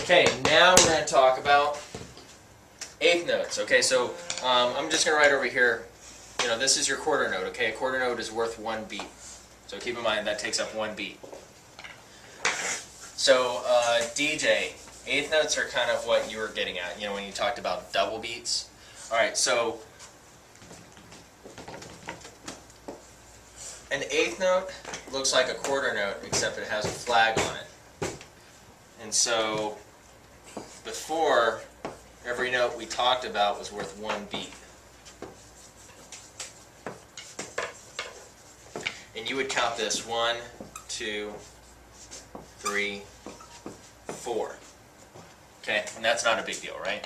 Okay, now we're going to talk about eighth notes. Okay, so I'm just going to write over here, you know, this is your quarter note. Okay, a quarter note is worth 1 beat. So keep in mind that takes up 1 beat. So DJ, eighth notes are kind of what you were getting at, you know, when you talked about double beats. All right, so an eighth note looks like a quarter note, except it has a flag on it. And so before, every note we talked about was worth 1 beat. And you would count this 1, 2, 3, 4. Okay, and that's not a big deal, right?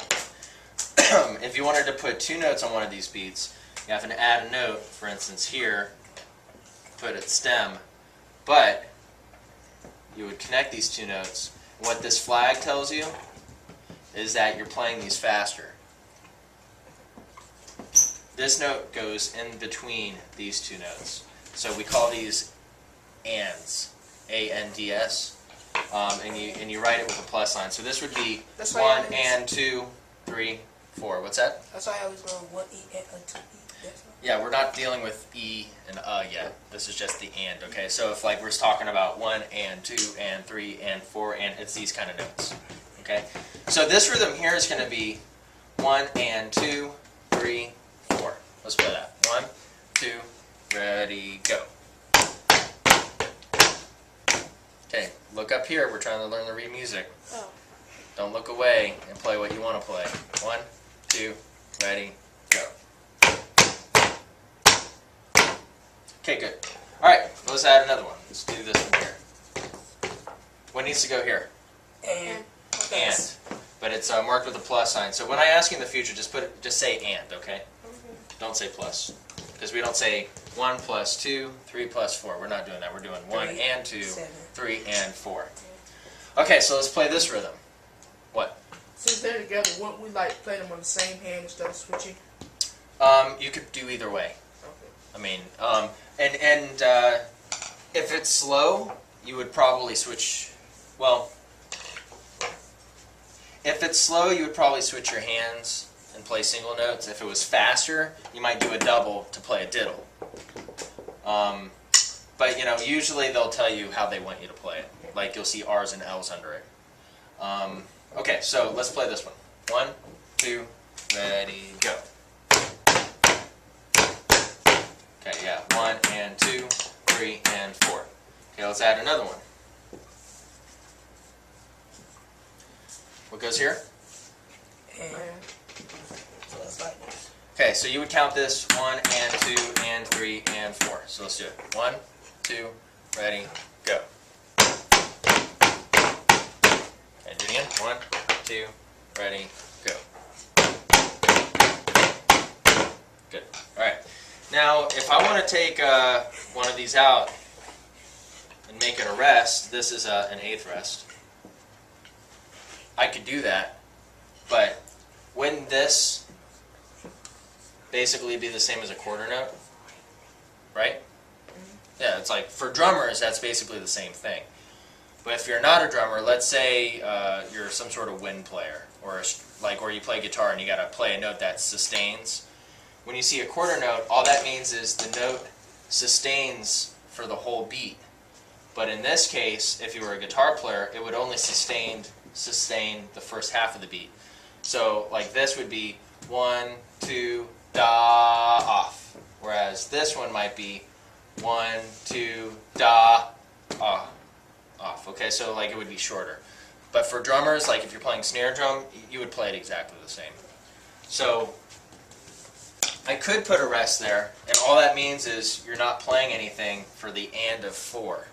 If you wanted to put 2 notes on one of these beats, you have to add a note, for instance here, put it stem, but you would connect these 2 notes. What this flag tells you is that you're playing these faster. This note goes in between these 2 notes. So we call these ands, A-N-D-S, and you write it with a plus sign. So this would be 1 and 2, 3, 4. What's that? That's why I always go 1 E and 2 E. Yeah, we're not dealing with E and yet. This is just the and, okay? So if like we're talking about 1 and 2 and 3 and 4 and it's these kind of notes, okay? So this rhythm here is going to be 1 and 2, 3, 4. Let's play that. 1, 2, ready, go. Okay, look up here. We're trying to learn to read music. Oh. Don't look away and play what you want to play. 1, 2, ready, go. Okay, good. All right, let's add another one. Let's do this one here. What needs to go here? And. And. But it's marked with a plus sign. So when I ask you in the future, just say and, okay? Don't say plus. Because we don't say 1 plus 2, 3 plus 4. We're not doing that. We're doing 1 and 2, 3 and 4. Okay, so let's play this rhythm. What? Since they're together, wouldn't we like play them on the same hand instead of switching? You could do either way. Okay. I mean, if it's slow, you would probably switch. Well, if it's slow, you would probably switch your hands and play single notes. If it was faster, you might do a double to play a diddle. But you know, usually they'll tell you how they want you to play it. Like you'll see R's and L's under it. Okay, so let's play this one. 1, 2, ready, go. Okay, yeah, 1 and 2, 3 and 4. Okay, let's add another one. What goes here? And. So it's like this. Okay, so you would count this 1 and 2 and 3 and 4. So let's do it. 1, 2, ready, go. Okay, do it again. 1, 2, ready, go. Good. All right. Now, if I want to take one of these out and make it a rest, this is an eighth rest. I could do that, but wouldn't this basically be the same as a quarter note? Right? Yeah, it's like for drummers, that's basically the same thing. But if you're not a drummer, let's say you're some sort of wind player, or you play guitar and you got to play a note that sustains. When you see a quarter note, all that means is the note sustains for the whole beat. But in this case, if you were a guitar player, it would only sustain the first half of the beat. So like this would be 1, 2, da, off. Whereas this one might be 1, 2, da, off. Okay, so like it would be shorter. But for drummers, like if you're playing snare drum, you would play it exactly the same. So I could put a rest there, and all that means is you're not playing anything for the and of 4.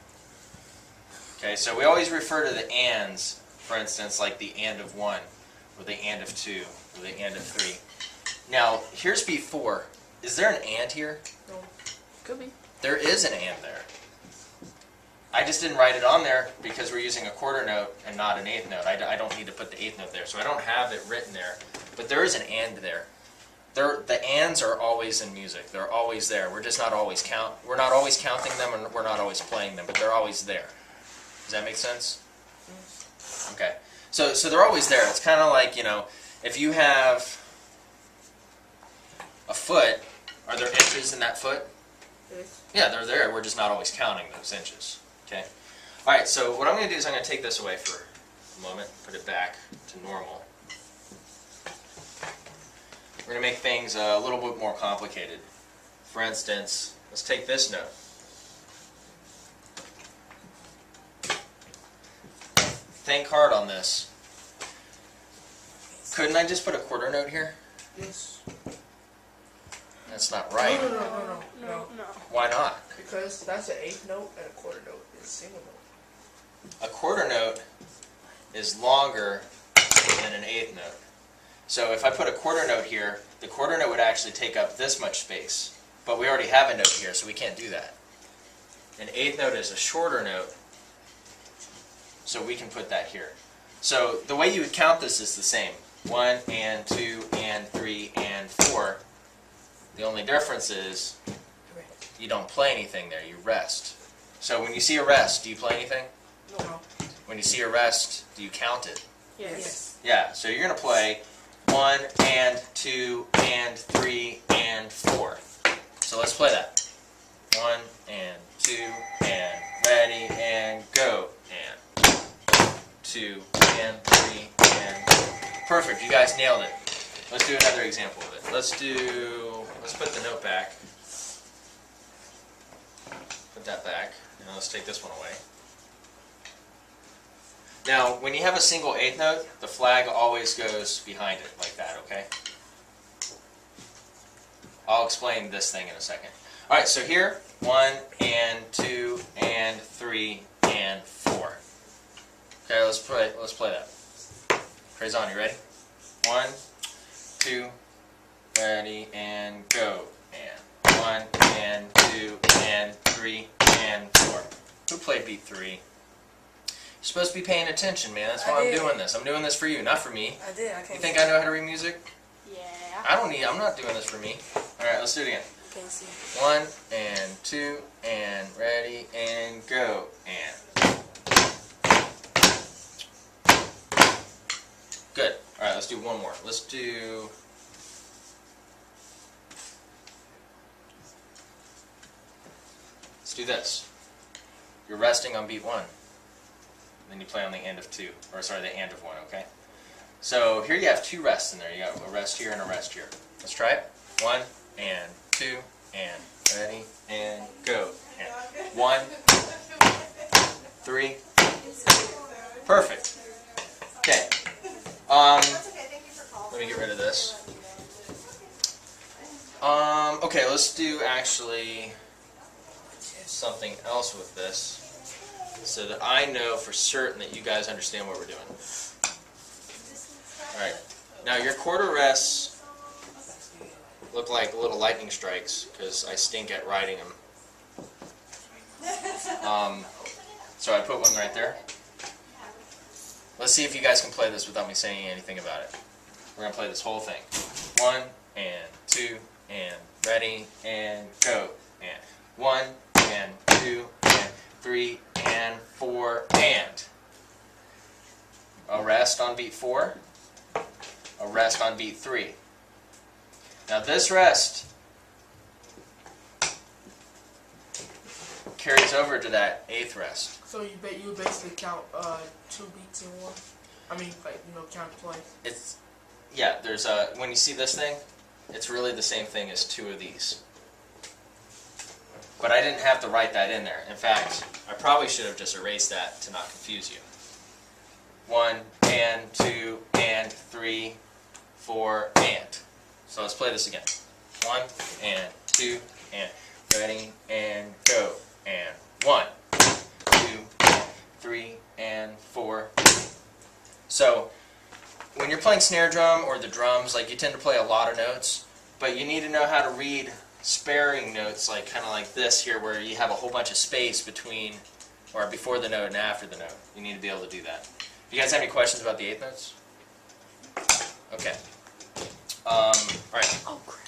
Okay, so we always refer to the ands, for instance, like the and of 1, or the and of 2, or the and of 3. Now, here's beat 4. Is there an and here? No. Could be. There is an and there. I just didn't write it on there because we're using a quarter note and not an eighth note. I don't need to put the eighth note there, so I don't have it written there. But there is an and there. The ands are always in music. They're always there. We're just not always we're not always counting them, and we're not always playing them, but they're always there. Does that make sense? Okay. So they're always there. It's kind of like, you know, if you have a foot, are there inches in that foot? Yes. Yeah, they're there. We're just not always counting those inches. Okay. All right. So what I'm going to do is I'm going to take this away for a moment, put it back to normal. We're going to make things a little bit more complicated. For instance, let's take this note. Think hard on this. Couldn't I just put a quarter note here? Yes. That's not right. No. Why not? Because that's an eighth note and a quarter note is a single note. A quarter note is longer than an eighth note. So if I put a quarter note here, the quarter note would actually take up this much space. But we already have a note here, so we can't do that. An eighth note is a shorter note, so we can put that here. So the way you would count this is the same. 1 and 2 and 3 and 4. The only difference is you don't play anything there, you rest. So when you see a rest, do you play anything? No. When you see a rest, do you count it? Yes. Yeah, so you're going to play 1 and 2 and 3 and 4. So let's play that. 1 and 2 and ready and go and 2 and 3 and perfect. You guys nailed it. Let's do another example of it. Let's put the note back. Put that back. And let's take this one away. Now, when you have a single eighth note, the flag always goes behind it like that, okay? I'll explain this thing in a second. All right, so here, 1 and 2 and 3 and 4. Okay, let's play that. Praise on, you ready? 1, 2, ready, and go. And 1 and 2 and 3 and 4. Who played beat 3? You're supposed to be paying attention, man. That's why I'm doing this. I'm doing this for you, not for me. I did. I can't. You think I know how to read music? Yeah. I'm not doing this for me. All right, let's do it again. Can't see. 1 and 2 and ready and go and. Good. All right, let's do one more. Let's do. Let's do this. You're resting on beat 1. Then you play on the end of 2, or sorry, the end of 1. Okay. So here you have 2 rests in there. You got a rest here and a rest here. Let's try it. 1 and 2 and ready and go. And 1, 3. Perfect. Okay. Let me get rid of this. Okay, let's do actually something else with this, so that I know for certain that you guys understand what we're doing. All right. Now your quarter rests look like little lightning strikes because I stink at writing them. So I put one right there. Let's see if you guys can play this without me saying anything about it. We're going to play this whole thing. 1 and 2 and ready and go. And 1 and 2 and 3 and 4 and. A rest on beat 4. A rest on beat 3. Now this rest carries over to that 8th rest. So you basically count 2 beats in one. I mean, like, count twice. It's yeah. There's a when you see this thing, it's really the same thing as 2 of these. But I didn't have to write that in there. In fact, I probably should have just erased that to not confuse you. 1 and 2 and 3, 4 and. So let's play this again. 1 and 2 and ready and go. And 1, 2, 3 and 4. So when you're playing snare drum or the drums, like, you tend to play a lot of notes, but you need to know how to read sparing notes, like kind of like this here, where you have a whole bunch of space between or before the note and after the note. You need to be able to do that. Do you guys have any questions about the 8th notes? Okay. All right. Oh crap.